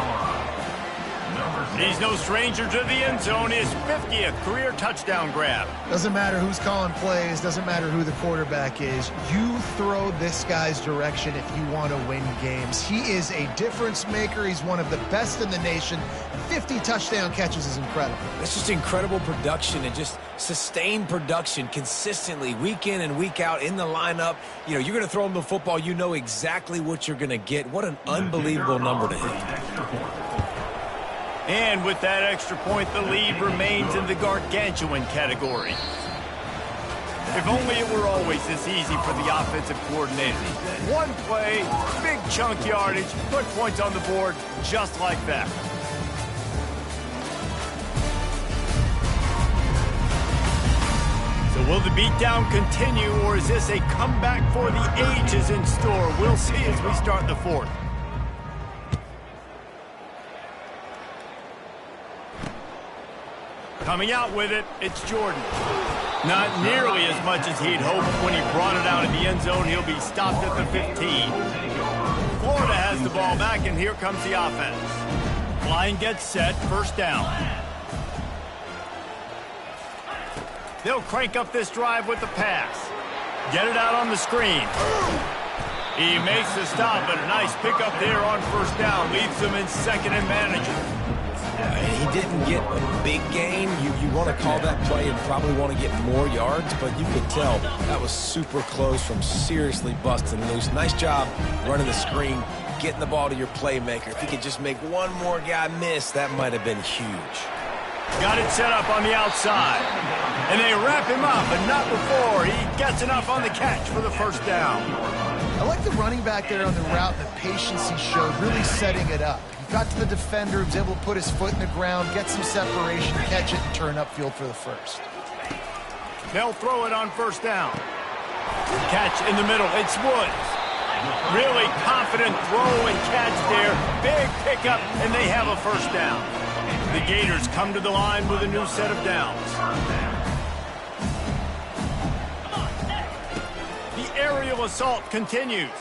Speaker 1: He's no stranger to the end zone. His 50th career touchdown grab.
Speaker 3: Doesn't matter who's calling plays. Doesn't matter who the quarterback is. You throw this guy's direction if you want to win games. He is a difference maker. He's one of the best in the nation. 50 touchdown catches is incredible.
Speaker 2: It's just incredible production and just sustained production consistently week in and week out in the lineup. You know, you're going to throw him the football. You know exactly what you're going to get. What an unbelievable number to hit.
Speaker 1: And with that extra point, the lead remains in the gargantuan category. If only it were always this easy for the offensive coordinator. One play, big chunk yardage, put points on the board just like that. So will the beatdown continue, or is this a comeback for the ages in store? We'll see as we start the fourth. Coming out with it, it's Jordan. Not nearly as much as he'd hoped when he brought it out of the end zone. He'll be stopped at the 15. Florida has the ball back, and here comes the offense. Line gets set, first down. They'll crank up this drive with the pass. Get it out on the screen. He makes the stop, but a nice pickup there on first down. Leaves them in second and manageable.
Speaker 2: And he didn't get a big gain. You want to call that play and probably want to get more yards, but you could tell that was super close from seriously busting loose. Nice job running the screen, getting the ball to your playmaker. If he could just make one more guy miss, that might have been huge.
Speaker 1: Got it set up on the outside. And they wrap him up, but not before he gets enough on the catch for the first down.
Speaker 3: I like the running back there on the route and the patience he showed, really setting it up. He got to the defender, was able to put his foot in the ground, get some separation, catch it, and turn upfield for the first.
Speaker 1: They'll throw it on first down. Catch in the middle. It's Woods. Really confident throw and catch there. Big pickup, and they have a first down. The Gators come to the line with a new set of downs. The aerial assault continues.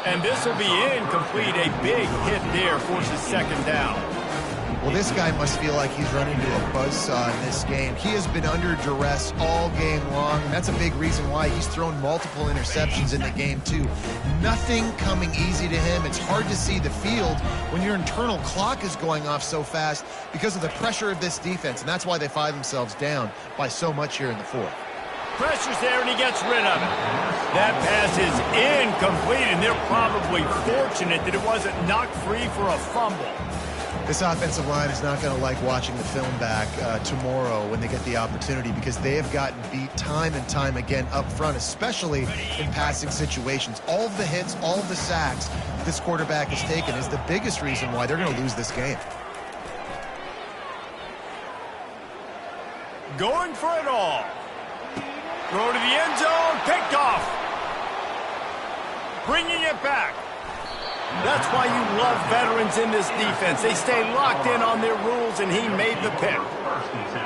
Speaker 1: And this will be incomplete. A big hit there forces second down.
Speaker 3: Well, this guy must feel like he's running into a buzzsaw in this game. He has been under duress all game long, and that's a big reason why he's thrown multiple interceptions in the game, too. Nothing coming easy to him. It's hard to see the field when your internal clock is going off so fast because of the pressure of this defense, and that's why they find themselves down by so much here in the fourth.
Speaker 1: Pressure's there, and he gets rid of it. That pass is incomplete, and they're probably fortunate that it wasn't knocked free for a fumble.
Speaker 3: This offensive line is not going to like watching the film back tomorrow when they get the opportunity, because they have gotten beat time and time again up front, especially in passing situations. All of the hits, all of the sacks this quarterback has taken is the biggest reason why they're going to lose this game.
Speaker 1: Going for it all. Throw to the end zone, picked off. Bringing it back. That's why you love veterans in this defense. They stay locked in on their rules, and he made the pick.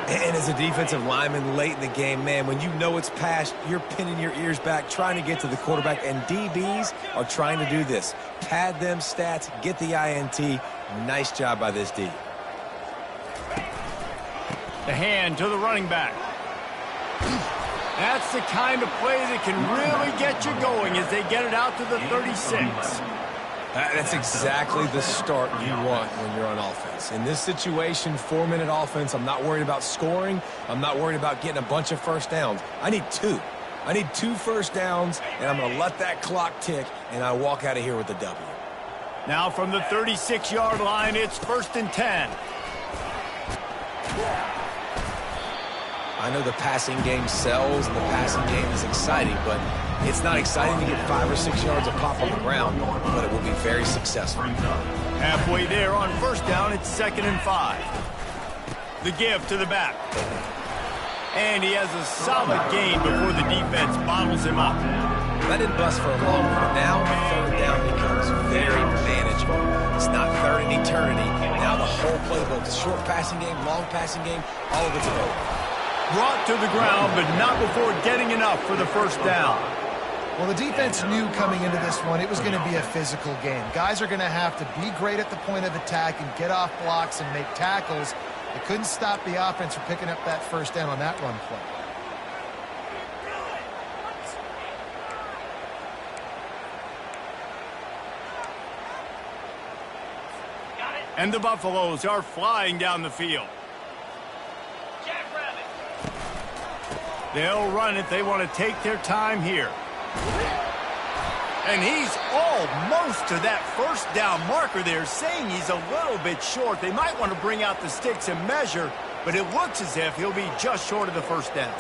Speaker 2: And as a defensive lineman late in the game, man, when you know it's past, you're pinning your ears back, trying to get to the quarterback, and DBs are trying to do this. Pad them stats, get the INT. Nice job by this D.
Speaker 1: The hand to the running back. That's the kind of play that can really get you going as they get it out to the 36.
Speaker 2: That's exactly the start you want when you're on offense. In this situation, 4-minute offense, I'm not worried about scoring. I'm not worried about getting a bunch of first downs. I need 2. I need 2 first downs, and I'm going to let that clock tick, and I walk out of here with a W.
Speaker 1: Now from the 36-yard line, it's 1st and 10.
Speaker 2: I know the passing game sells and the passing game is exciting, but it's not exciting to get 5 or 6 yards of pop on the ground, but it will be very successful.
Speaker 1: Halfway there on 1st down, it's 2nd and 5. The give to the back. And he has a solid gain before the defense bottles him up.
Speaker 2: That didn't bust for a long one. Now 3rd down becomes very manageable. It's not 3rd in eternity. Now the whole playbook, short passing game, long passing game, all of it's available.
Speaker 1: Brought to the ground, but not before getting enough for the 1st down.
Speaker 3: Well, the defense knew coming into this one it was going to be a physical game. Guys are going to have to be great at the point of attack and get off blocks and make tackles. They couldn't stop the offense from picking up that 1st down on that run play.
Speaker 1: And the Buffaloes are flying down the field. They'll run it. They want to take their time here. And he's almost to that 1st down marker there, saying he's a little bit short. They might want to bring out the sticks and measure, but it looks as if he'll be just short of the 1st down.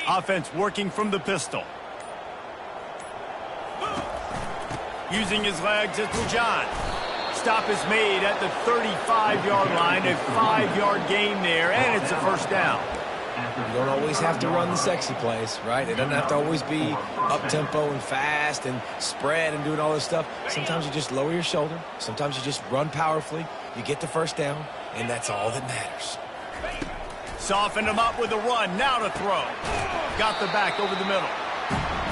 Speaker 1: Offense working from the pistol. Using his legs, it's John. Stop is made at the 35-yard line, a 5-yard gain there, and it's a 1st down.
Speaker 2: You don't always have to run the sexy plays, right? It doesn't have to always be up-tempo and fast and spread and doing all this stuff. Sometimes you just lower your shoulder. Sometimes you just run powerfully. You get the 1st down, and that's all that matters.
Speaker 1: Softened him up with a run. Now to throw. Got the back over the middle.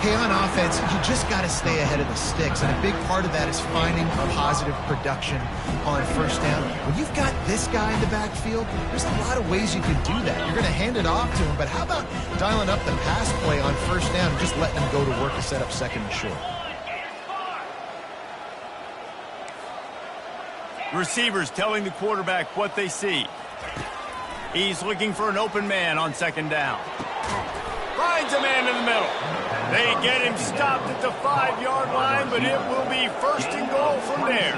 Speaker 3: Hey, on offense, you just got to stay ahead of the sticks, and a big part of that is finding positive production on 1st down. When you've got this guy in the backfield, there's a lot of ways you can do that. You're going to hand it off to him, but how about dialing up the pass play on 1st down and just letting him go to work to set up 2nd and short?
Speaker 1: Receivers telling the quarterback what they see. He's looking for an open man on 2nd down. Finds a man in the middle. They get him stopped at the 5-yard line, but it will be 1st and goal from there.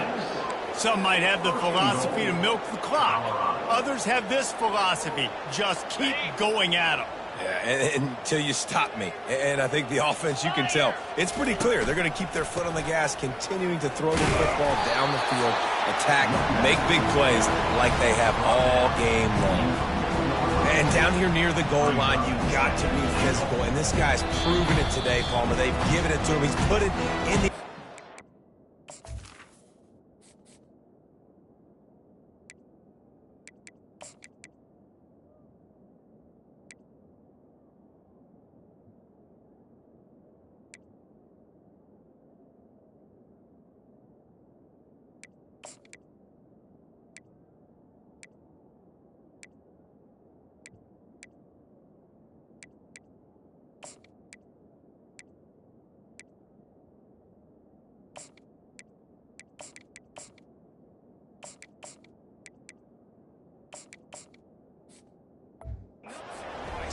Speaker 1: Some might have the philosophy to milk the clock. Others have this philosophy: just keep going at them.
Speaker 2: Yeah, until you stop me. And I think the offense, you can tell, it's pretty clear. They're going to keep their foot on the gas, continuing to throw the football down the field, attack, make big plays like they have all game long. And down here near the goal line, you've got to be physical. And this guy's proven it today, Palmer. They've given it to him. He's put it in the...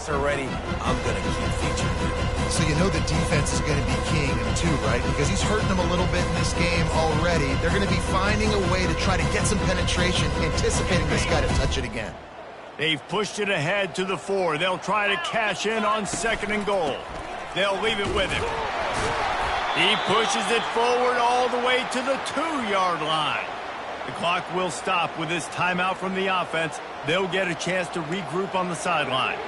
Speaker 2: shots are ready, I'm going to keep featuring them.
Speaker 3: So you know the defense is going to be keying him too, right? Because he's hurting them a little bit in this game already. They're going to be finding a way to try to get some penetration, anticipating this guy to touch it again.
Speaker 1: They've pushed it ahead to the 4. They'll try to cash in on 2nd and goal. They'll leave it with him. He pushes it forward all the way to the 2-yard line. The clock will stop with this timeout from the offense. They'll get a chance to regroup on the sideline.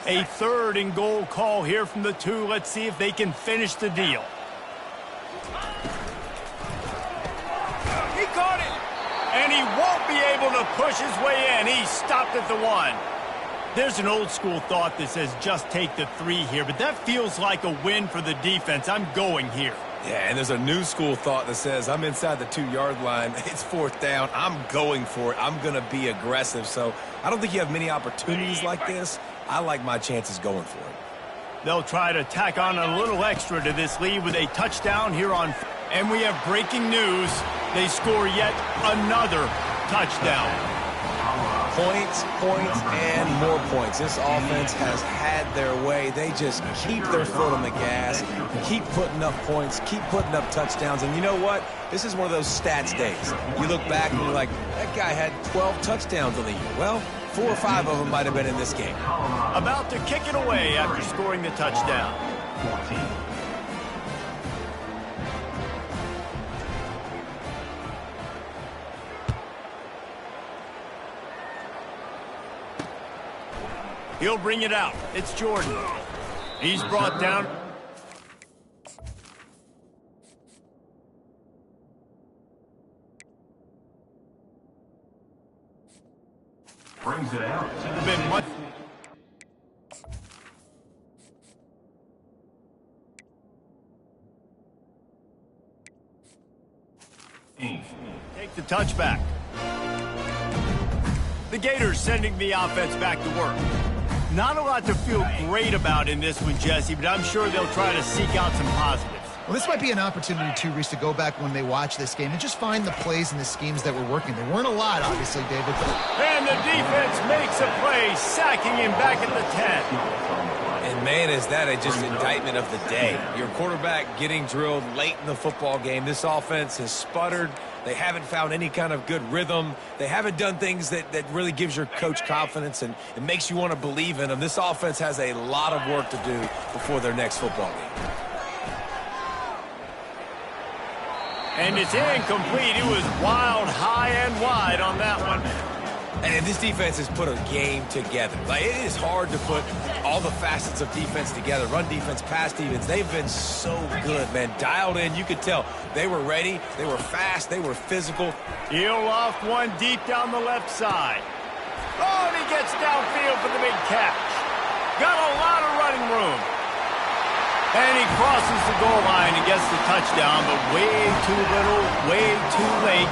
Speaker 1: A 3rd and goal call here from the 2. Let's see if they can finish the deal. He caught it! And he won't be able to push his way in. He stopped at the 1. There's an old school thought that says just take the 3 here, but that feels like a win for the defense. I'm going here.
Speaker 2: Yeah, and there's a new school thought that says I'm inside the 2-yard line. It's 4th down. I'm going for it. I'm going to be aggressive. So I don't think you have many opportunities like this. I like my chances going for it.
Speaker 1: They'll try to tack on a little extra to this lead with a touchdown here on. And we have breaking news. They score yet another touchdown.
Speaker 2: Points, and more points. This offense has had their way. They just keep their foot on the gas, keep putting up points, keep putting up touchdowns. And you know what? This is one of those stats days. You look back and you're like, that guy had 12 touchdowns on the year. Well, 4 or 5 of them might have been in this game.
Speaker 1: About to kick it away after scoring the touchdown.
Speaker 4: 14.
Speaker 1: He'll bring it out. It's Jordan. He's brought down.
Speaker 4: Brings it out to the
Speaker 1: Been much. Take the touchback. The Gators sending the offense back to work. Not a lot to feel great about in this one, Jesse, but I'm sure they'll try to seek out some positives.
Speaker 3: Well, this might be an opportunity, too, Reese, to go back when they watch this game and just find the plays and the schemes that were working. There weren't a lot, obviously, David.
Speaker 1: And the defense makes a play, sacking him back at the 10.
Speaker 2: And, man, is that just indictment of the day. Your quarterback getting drilled late in the football game. This offense has sputtered. They haven't found any kind of good rhythm. They haven't done things that really gives your coach confidence and it makes you want to believe in them. This offense has a lot of work to do before their next football game.
Speaker 1: And it's incomplete. It was wild, high and wide on that one.
Speaker 2: And this defense has put a game together. Like, it is hard to put all the facets of defense together. Run defense, pass defense. They've been so good, man. Dialed in. You could tell they were ready. They were fast. They were physical.
Speaker 1: He'll loft one deep down the left side. Oh, and he gets downfield for the big catch. Got a lot of running room. And he crosses the goal line and gets the touchdown, but way too little, way too late.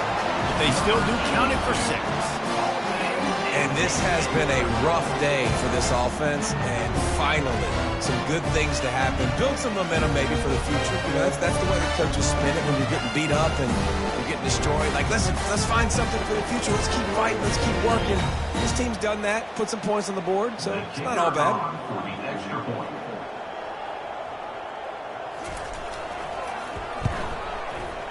Speaker 1: But they still do count it for 6.
Speaker 2: And this has been a rough day for this offense, and finally, some good things to happen. Build some momentum maybe for the future. You know, that's the way the coaches spin it when you're getting beat up and you're getting destroyed. Like, let's find something for the future. Let's keep fighting. Let's keep working. This team's done that, put some points on the board, so it's not all bad.
Speaker 4: For the extra point.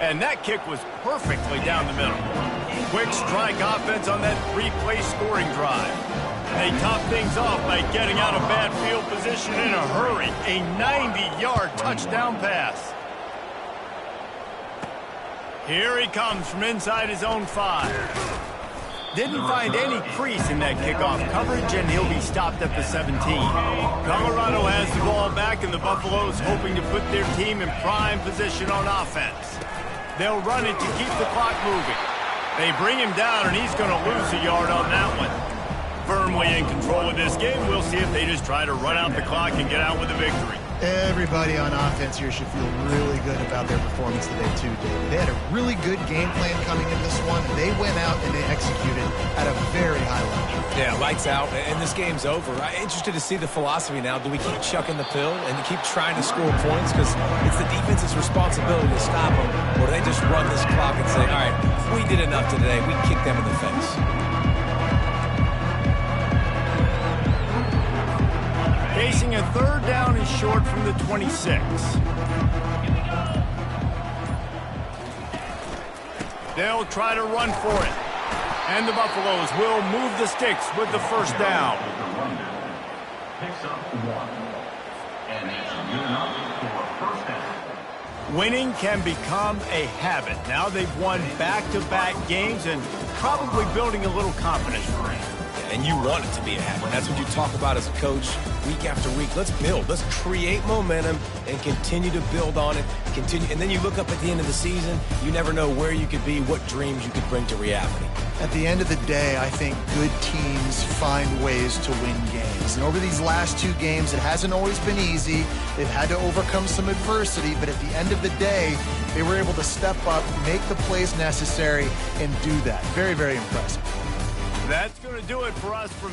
Speaker 1: And that kick was perfectly down the middle. Quick strike offense on that 3-play scoring drive. They top things off by getting out of bad field position in a hurry. A 90-yard touchdown pass. Here he comes from inside his own 5. Didn't find any crease in that kickoff coverage, and he'll be stopped at the 17. Colorado has the ball back, and the Buffaloes hoping to put their team in prime position on offense. They'll run it to keep the clock moving. They bring him down, and he's going to lose a yard on that one. Firmly in control of this game. We'll see if they just try to run out the clock and get out with a victory.
Speaker 3: Everybody on offense here should feel really good about their performance today too, David. They had a really good game plan coming in this one. They went out and they executed at a very high level.
Speaker 2: Yeah, lights out, and this game's over. I'm interested to see the philosophy now. Do we keep chucking the pill and keep trying to score points because it's the defense's responsibility to stop them, or do they just run this clock and say, all right, we did enough today. We kicked them in the face.
Speaker 1: Facing a 3rd down and short from the 26. They'll try to run for it. And the Buffaloes will move the sticks with the 1st down.
Speaker 4: Picks up 1. And it's good enough for a 1st down.
Speaker 1: Winning can become a habit. Now they've won back-to-back games and probably building a little confidence.
Speaker 2: And you want it to be a habit. That's what you talk about as a coach week after week. Let's build. Let's create momentum and continue to build on it. And then you look up at the end of the season, you never know where you could be, what dreams you could bring to reality.
Speaker 3: At the end of the day, I think good teams find ways to win games. And over these last 2 games, it hasn't always been easy. They've had to overcome some adversity, but at the end of the day, they were able to step up, make the plays necessary, and do that. Very, very impressive.
Speaker 1: That's going to do it for us from